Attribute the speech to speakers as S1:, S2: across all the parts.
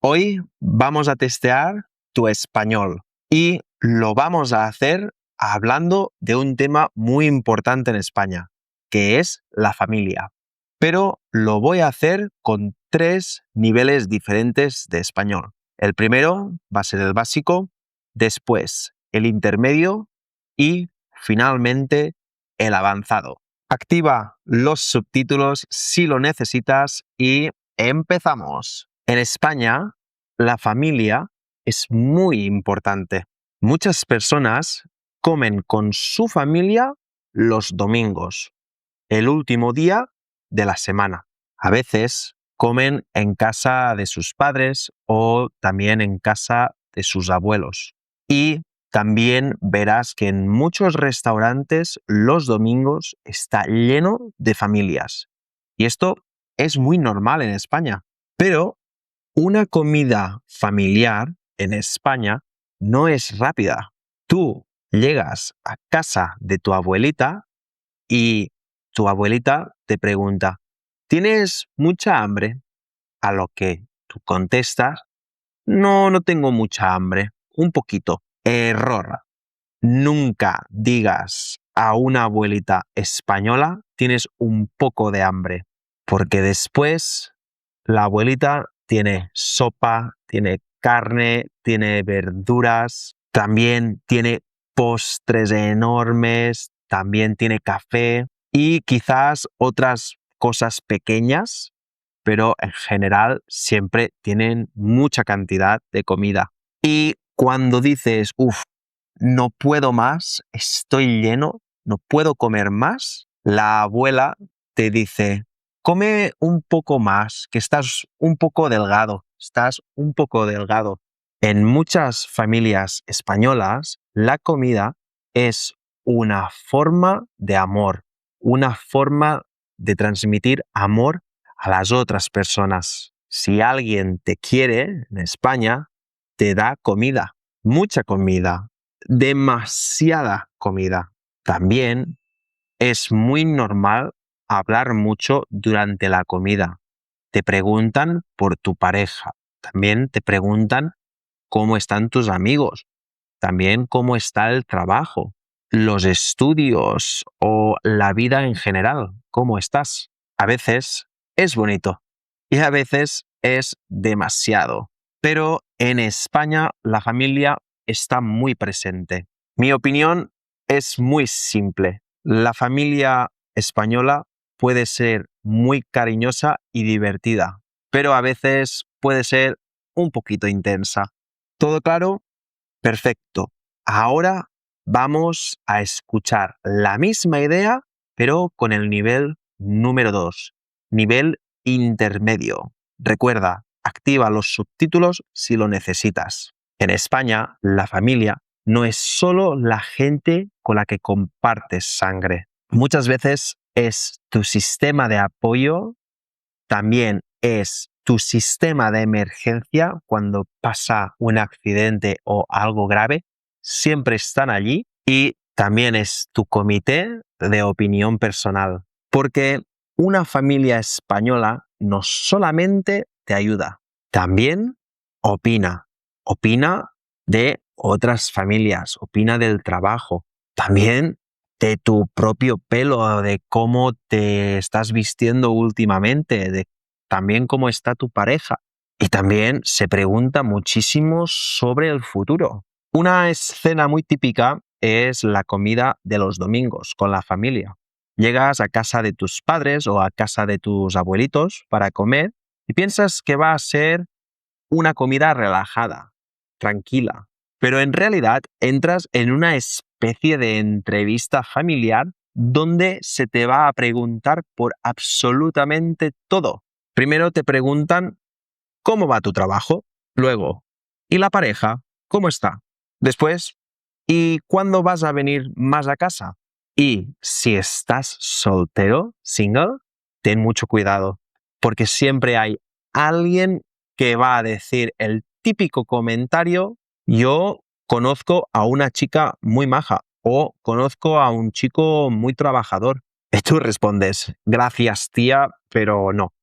S1: Hoy vamos a testear tu español y lo vamos a hacer hablando de un tema muy importante en España, que es la familia. Pero lo voy a hacer con 3 niveles diferentes de español. El primero va a ser el básico, después el intermedio y finalmente el avanzado. Activa los subtítulos si lo necesitas y empezamos. En España, la familia es muy importante. Muchas personas comen con su familia los domingos, el último día de la semana. A veces comen en casa de sus padres o también en casa de sus abuelos. Y también verás que en muchos restaurantes los domingos está lleno de familias. Y esto es muy normal en España. Pero una comida familiar en España no es rápida. Tú llegas a casa de tu abuelita y tu abuelita te pregunta, ¿tienes mucha hambre? A lo que tú contestas, no tengo mucha hambre, un poquito. Error. Nunca digas a una abuelita española, tienes un poco de hambre, porque después la abuelita tiene sopa, tiene carne, tiene verduras, también tiene postres enormes, también tiene café y quizás otras cosas pequeñas, pero en general siempre tienen mucha cantidad de comida. Y cuando dices, uff, no puedo más, estoy lleno, no puedo comer más, la abuela te dice, come un poco más, que estás un poco delgado, estás un poco delgado. En muchas familias españolas, la comida es una forma de amor, una forma de transmitir amor a las otras personas. Si alguien te quiere en España, te da comida, mucha comida, demasiada comida. También es muy normal hablar mucho durante la comida. Te preguntan por tu pareja. También te preguntan cómo están tus amigos. También cómo está el trabajo, los estudios o la vida en general. ¿Cómo estás? A veces es bonito y a veces es demasiado. Pero en España la familia está muy presente. Mi opinión es muy simple. La familia española puede ser muy cariñosa y divertida, pero a veces puede ser un poquito intensa. ¿Todo claro? Perfecto. Ahora vamos a escuchar la misma idea, pero con el nivel número 2, nivel intermedio. Recuerda, activa los subtítulos si lo necesitas. En España, la familia no es solo la gente con la que compartes sangre. Muchas veces es tu sistema de apoyo, también es tu sistema de emergencia cuando pasa un accidente o algo grave, siempre están allí, y también es tu comité de opinión personal, porque una familia española no solamente te ayuda, también opina. Opina de otras familias, opina del trabajo, también de tu propio pelo, de cómo te estás vistiendo últimamente, de también cómo está tu pareja. Y también se pregunta muchísimo sobre el futuro. Una escena muy típica es la comida de los domingos con la familia. Llegas a casa de tus padres o a casa de tus abuelitos para comer y piensas que va a ser una comida relajada, tranquila, pero en realidad entras en una especie de entrevista familiar donde se te va a preguntar por absolutamente todo. Primero te preguntan cómo va tu trabajo, luego, ¿y la pareja? ¿Cómo está? Después, ¿y cuándo vas a venir más a casa? Y si estás soltero, single, ten mucho cuidado, porque siempre hay alguien que va a decir el típico comentario, yo conozco a una chica muy maja o conozco a un chico muy trabajador. Y tú respondes, gracias tía, pero no.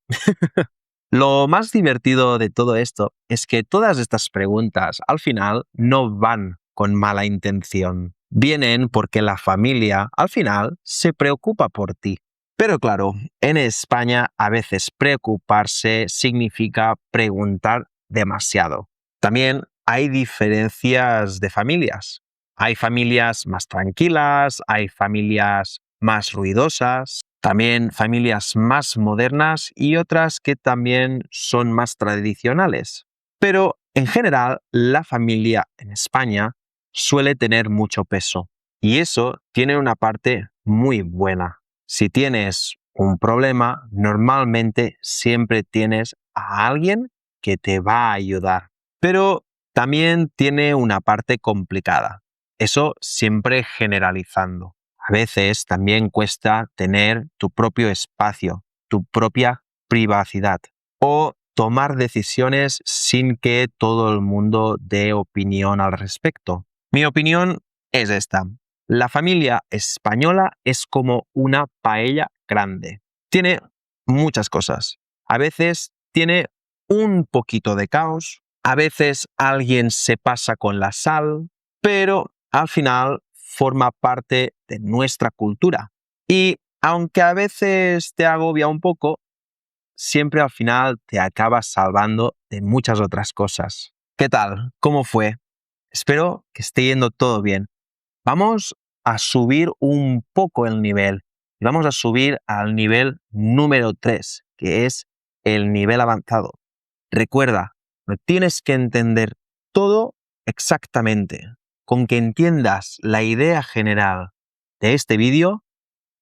S1: Lo más divertido de todo esto es que todas estas preguntas al final no van con mala intención. Vienen porque la familia al final se preocupa por ti. Pero claro, en España a veces preocuparse significa preguntar demasiado. También hay diferencias de familias. Hay familias más tranquilas, hay familias más ruidosas, también familias más modernas y otras que también son más tradicionales. Pero en general, la familia en España suele tener mucho peso y eso tiene una parte muy buena. Si tienes un problema, normalmente siempre tienes a alguien que te va a ayudar. Pero también tiene una parte complicada. Eso siempre generalizando. A veces también cuesta tener tu propio espacio, tu propia privacidad o tomar decisiones sin que todo el mundo dé opinión al respecto. Mi opinión es esta. La familia española es como una paella grande. Tiene muchas cosas. A veces tiene un poquito de caos, a veces alguien se pasa con la sal, pero al final forma parte de nuestra cultura. Y aunque a veces te agobia un poco, siempre al final te acabas salvando de muchas otras cosas. ¿Qué tal? ¿Cómo fue? Espero que esté yendo todo bien. Vamos a subir un poco el nivel y vamos a subir al nivel número 3, que es el nivel avanzado. Recuerda, no tienes que entender todo exactamente. Con que entiendas la idea general de este vídeo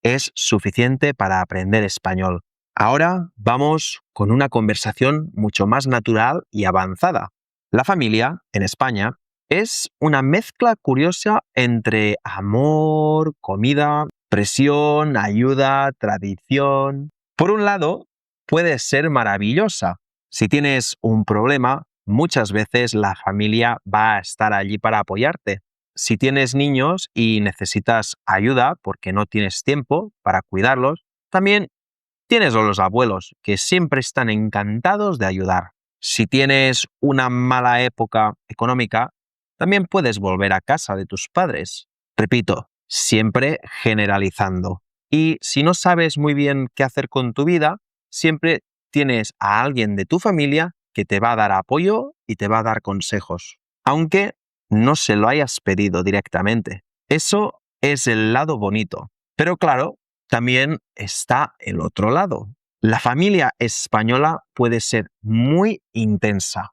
S1: es suficiente para aprender español. Ahora vamos con una conversación mucho más natural y avanzada. La familia, en España, es una mezcla curiosa entre amor, comida, presión, ayuda, tradición. Por un lado, puede ser maravillosa. Si tienes un problema, muchas veces la familia va a estar allí para apoyarte. Si tienes niños y necesitas ayuda porque no tienes tiempo para cuidarlos, también tienes a los abuelos que siempre están encantados de ayudar. Si tienes una mala época económica, también puedes volver a casa de tus padres. Repito, siempre generalizando. Y si no sabes muy bien qué hacer con tu vida, siempre tienes a alguien de tu familia que te va a dar apoyo y te va a dar consejos. Aunque no se lo hayas pedido directamente. Eso es el lado bonito. Pero claro, también está el otro lado. La familia española puede ser muy intensa,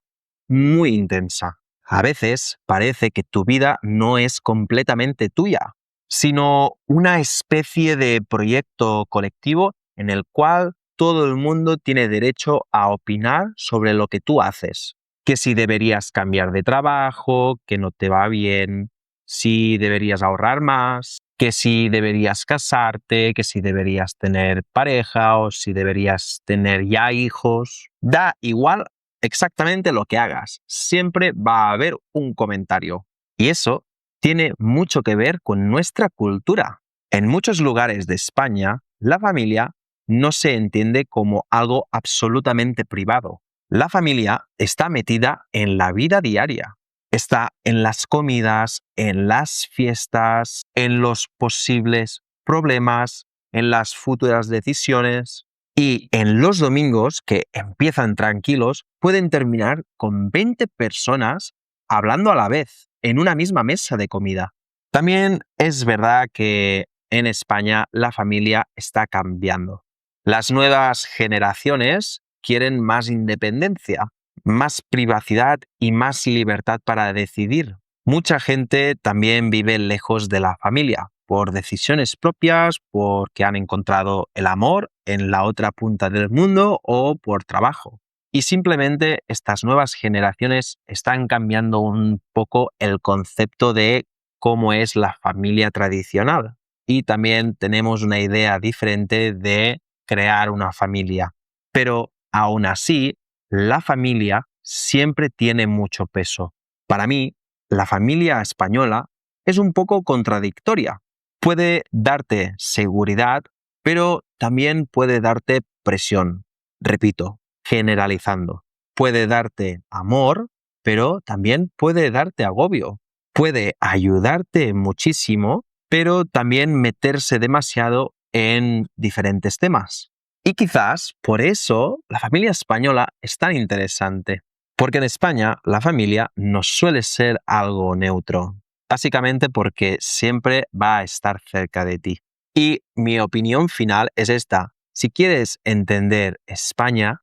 S1: muy intensa. A veces parece que tu vida no es completamente tuya, sino una especie de proyecto colectivo en el cual todo el mundo tiene derecho a opinar sobre lo que tú haces. Que si deberías cambiar de trabajo, que no te va bien, si deberías ahorrar más, que si deberías casarte, que si deberías tener pareja o si deberías tener ya hijos. Da igual exactamente lo que hagas, siempre va a haber un comentario. Y eso tiene mucho que ver con nuestra cultura. En muchos lugares de España, la familia no se entiende como algo absolutamente privado. La familia está metida en la vida diaria. Está en las comidas, en las fiestas, en los posibles problemas, en las futuras decisiones. Y en los domingos, que empiezan tranquilos, pueden terminar con 20 personas hablando a la vez, en una misma mesa de comida. También es verdad que en España la familia está cambiando. Las nuevas generaciones quieren más independencia, más privacidad y más libertad para decidir. Mucha gente también vive lejos de la familia, por decisiones propias, porque han encontrado el amor en la otra punta del mundo o por trabajo. Y simplemente estas nuevas generaciones están cambiando un poco el concepto de cómo es la familia tradicional. Y también tenemos una idea diferente de crear una familia. Pero aún así, la familia siempre tiene mucho peso. Para mí, la familia española es un poco contradictoria. Puede darte seguridad, pero también puede darte presión. Repito, generalizando. Puede darte amor, pero también puede darte agobio. Puede ayudarte muchísimo, pero también meterse demasiado en diferentes temas. Y quizás por eso la familia española es tan interesante, porque en España la familia no suele ser algo neutro, básicamente porque siempre va a estar cerca de ti. Y mi opinión final es esta: si quieres entender España,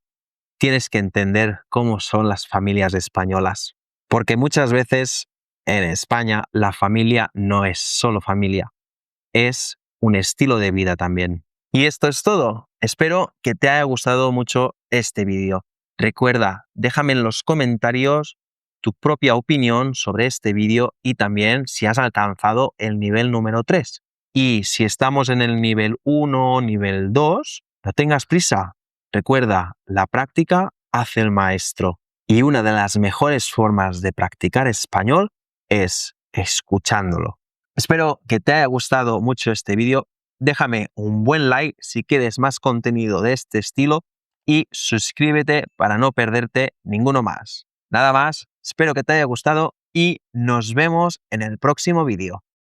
S1: tienes que entender cómo son las familias españolas, porque muchas veces en España la familia no es solo familia, es un estilo de vida también. Y esto es todo. Espero que te haya gustado mucho este vídeo. Recuerda, déjame en los comentarios tu propia opinión sobre este vídeo y también si has alcanzado el nivel número 3. Y si estamos en el nivel 1, nivel 2, no tengas prisa. Recuerda, la práctica hace el maestro. Y una de las mejores formas de practicar español es escuchándolo. Espero que te haya gustado mucho este vídeo. Déjame un buen like si quieres más contenido de este estilo y suscríbete para no perderte ninguno más. Nada más, espero que te haya gustado y nos vemos en el próximo vídeo.